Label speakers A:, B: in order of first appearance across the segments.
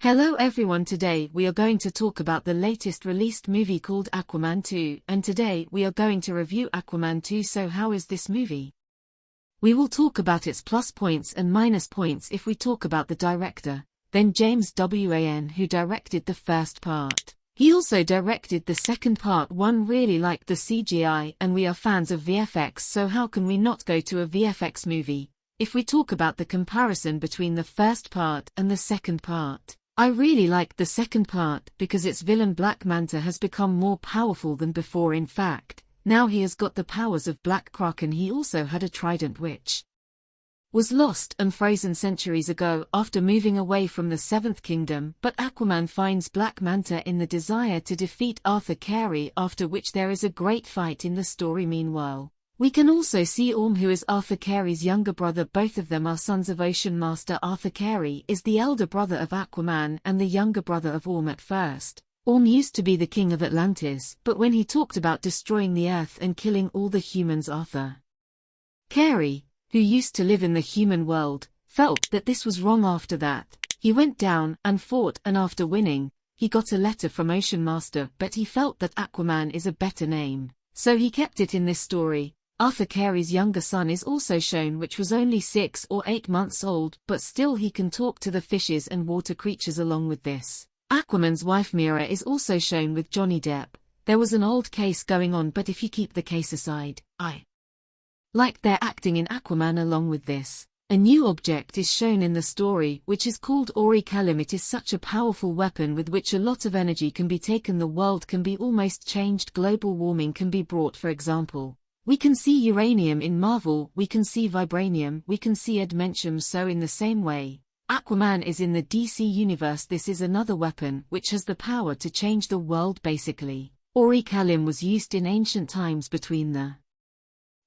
A: Hello everyone, today we are going to talk about the latest released movie called Aquaman 2, and today we are going to review Aquaman 2. So how is this movie? We will talk about its plus points and minus points. If we talk about the director, then James Wan, who directed the first part. He also directed the second part. One really liked the CGI, and we are fans of VFX, so how can we not go to a VFX movie? If we talk about the comparison between the first part and the second part, I really liked the second part because its villain Black Manta has become more powerful than before. In fact, now he has got the powers of Black Kraken. He also had a trident which was lost and frozen centuries ago after moving away from the Seventh Kingdom, but Aquaman finds Black Manta in the desire to defeat Arthur Carey, after which there is a great fight in the story. Meanwhile, we can also see Orm, who is Arthur Carey's younger brother. Both of them are sons of Ocean Master. Arthur Carey is the elder brother of Aquaman and the younger brother of Orm. At first, Orm used to be the king of Atlantis, but when he talked about destroying the earth and killing all the humans, Arthur Carey, who used to live in the human world, felt that this was wrong. After that, he went down and fought, and after winning, he got a letter from Ocean Master, but he felt that Aquaman is a better name, so he kept it in this story. Arthur Carey's younger son is also shown, which was only 6 or 8 months old, but still he can talk to the fishes and water creatures. Along with this, Aquaman's wife Mira is also shown with Johnny Depp. There was an old case going on, but if you keep the case aside, I like their acting in Aquaman. Along with this, a new object is shown in the story, which is called Ori Kalim. It is such a powerful weapon with which a lot of energy can be taken. The world can be almost changed. Global warming can be brought. For example, we can see uranium in Marvel, we can see vibranium, we can see adamantium. So in the same way, Aquaman is in the DC universe. This is another weapon which has the power to change the world. Basically, Ori Kalim was used in ancient times between the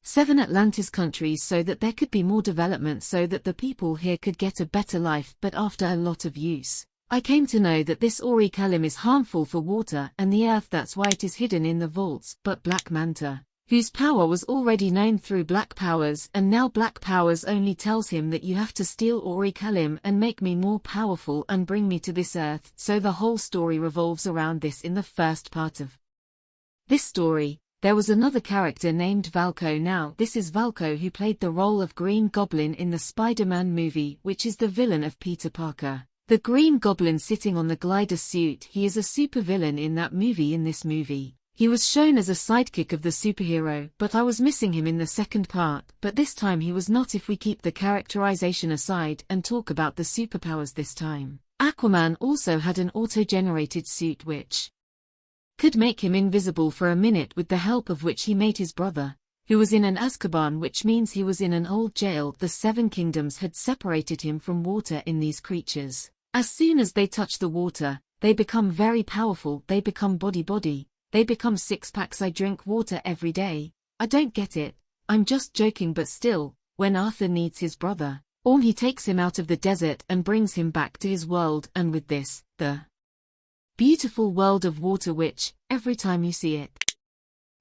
A: 7 Atlantis countries so that there could be more development, so that the people here could get a better life. But after a lot of use, I came to know that this Ori Kalim is harmful for water and the earth. That's why it is hidden in the vaults. But Black Manta, whose power was already known through Black Powers, and now Black Powers only tells him that you have to steal Ori Kalim and make me more powerful and bring me to this earth. So the whole story revolves around this. In the first part of this story, there was another character named Valko. Now this is Valko, who played the role of Green Goblin in the Spider-Man movie, which is the villain of Peter Parker. The Green Goblin sitting on the glider suit, he is a supervillain in that movie. In this movie, he was shown as a sidekick of the superhero, but I was missing him in the second part, but this time he was not. If we keep the characterization aside and talk about the superpowers this time, Aquaman also had an auto-generated suit which could make him invisible for a minute, with the help of which he made his brother, who was in an Azkaban, which means he was in an old jail. The 7 kingdoms had separated him from water. In these creatures, as soon as they touch the water, they become very powerful. They become body. They become six-packs. I drink water every day. I don't get it. I'm just joking, but still, when Arthur needs his brother, Orm, he takes him out of the desert and brings him back to his world, and with this, the beautiful world of water, which, every time you see it,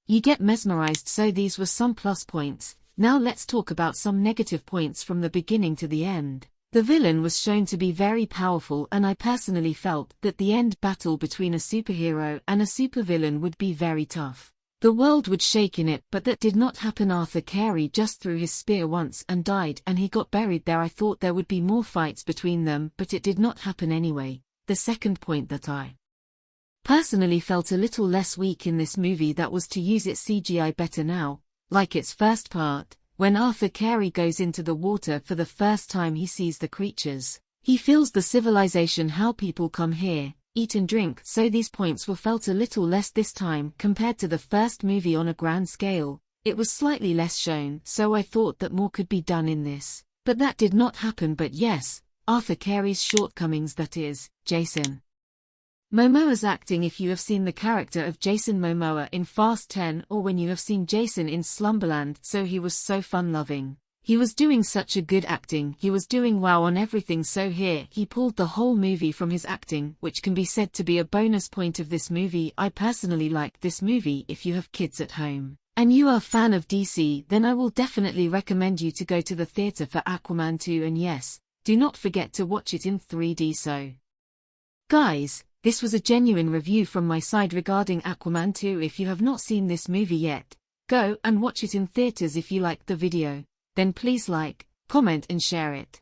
A: you get mesmerized. So these were some plus points. Now let's talk about some negative points. From the beginning to the end, the villain was shown to be very powerful, and I personally felt that the end battle between a superhero and a supervillain would be very tough. The world would shake in it, but that did not happen. Arthur Carey just threw his spear once and died, and he got buried there. I thought there would be more fights between them, but it did not happen anyway. The second point that I personally felt a little less weak in this movie, that was to use its CGI better. Now, like its first part, when Arthur Carey goes into the water for the first time, he sees the creatures. He feels the civilization, how people come here, eat and drink. So these points were felt a little less this time compared to the first movie. On a grand scale, it was slightly less shown, so I thought that more could be done in this, but that did not happen. But yes, Arthur Carey's shortcomings, that is, Jason Momoa's acting. If you have seen the character of Jason Momoa in Fast 10, or when you have seen Jason in Slumberland, so he was so fun-loving. He was doing such a good acting. He was doing wow on everything. So here, he pulled the whole movie from his acting, which can be said to be a bonus point of this movie. I personally like this movie. If you have kids at home and you are a fan of DC, then I will definitely recommend you to go to the theater for Aquaman 2. And yes, do not forget to watch it in 3D. So Guys, this was a genuine review from my side regarding Aquaman 2. If you have not seen this movie yet, go and watch it in theaters. If you liked the video, then please like, comment and share it.